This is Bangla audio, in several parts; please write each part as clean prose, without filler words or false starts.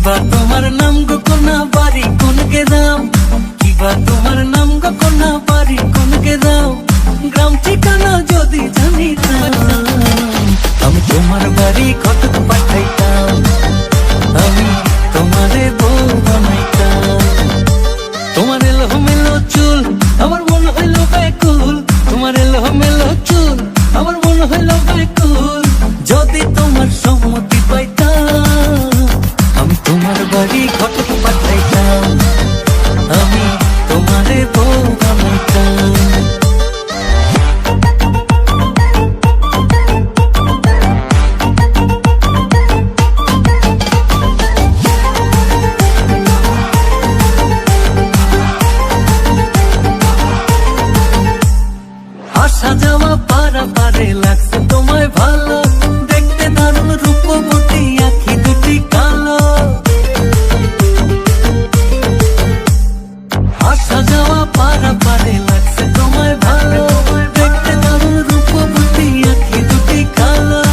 কিবা তোমার নাম গো কোনা বাড়ি কোন গ্রাম, কিবা তোমার নাম গো কোনা বাড়ি কোন গ্রাম, গ্রাম ঠিকানা যদি জানিতাম আমি তোমার বাড়ি কটক পাঠাইতাম, আমি তোমারে বউ বানাইতাম। তোমার এলোমেলো চুল আমার মন হইল ব্যাকুল, তোমার এলোমেলো চুল আমার মন হইল ব্যাকুল, যদি তোমার সম্মতি পাইতাম আমি তোমার বাড়ি কটক পাঠাইতাম, আমি তোমারে বউ বানাইতাম। আসা যাওয়া পারা পারে লাগছে তোমায় ভালো, দেখতে দারুণ রূপবতী আখি দুটি কালো। আসা যাওয়া পারা পারে লাগছে তোমায় ভালো, দেখতে দারুণ রূপবতী আখি দুটি কালো।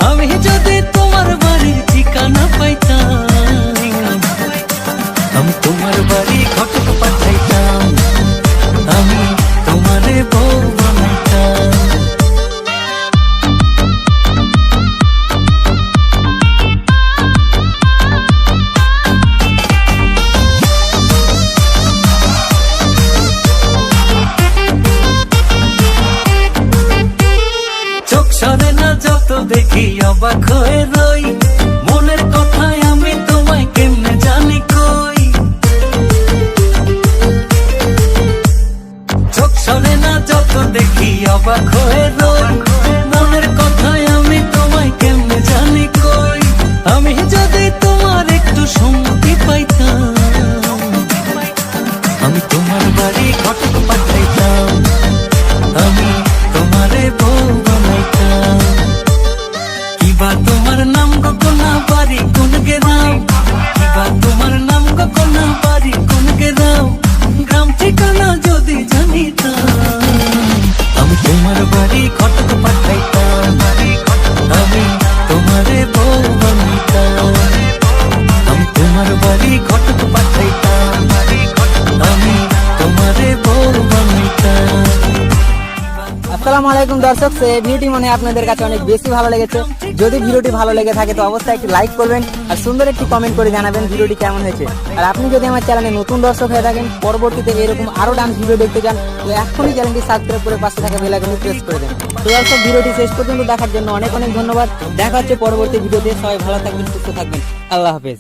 আমি যদি তোমার বাড়ির ঠিকানা পাইতাম আমি তোমার বাড়ি কটক পাঠাইতাম, আমি তোমারে বউ বানাইতাম। চোখ সরে না যত দেখি অবাক হয়ে রই, মনের কথায় আমি তোমায় কেমনে জানি কই। চোখ সরে না যত দেখি অবাক হয়ে রই, মনের কথায় আমি তোমায় কেমনে জানি কই। আমি যদি তোমার একটু সম্মতি পাইতাম আমি তোমার বাড়ি কটক পাঠাইতাম, আমি তোমারে বউ বানাইতাম। কিবা তোমার নাম গো কোনা বাড়ি কোন গ্রাম, কিবা তোমার নাম গো কোনা বাড়ি কোন গ্রাম, গ্রাম ঠিকানা যদি জানিতাম আমি তোমার বাড়ি কটক পাঠাইতাম, আমি তোমারে বউ বানাইতাম। আমি তোমার বাড়ি কটক পাঠাইতাম, আমি তোমারে বউ বানাইতাম। আসসালামু আলাইকুম দর্শক, ভিডিওটি মনে হয় আপনাদের কাছে অনেক বেশি ভালো লেগেছে। যদি ভিডিওটি ভালো লেগে থাকে তো অবশ্যই একটি লাইক করবেন আর সুন্দর একটি কমেন্ট করে জানাবেন ভিডিওটি কেমন হয়েছে। আর আপনি যদি আমার চ্যানেলে নতুন দর্শক হয়ে থাকেন, পরবর্তীতে এরকম আরো ডান্স ভিডিও দেখতে চান তো এখনই চ্যানেলটি সাবস্ক্রাইব করে পাশে থাকা বেল আইকনটি প্রেস করে দেন। তো দর্শক, ভিডিওটি শেষ পর্যন্ত দেখার জন্য অনেক অনেক ধন্যবাদ। দেখা হচ্ছে পরবর্তী ভিডিওতে। সবাই ভালো থাকবেন, সুস্থ থাকবেন। আল্লাহ হাফেজ।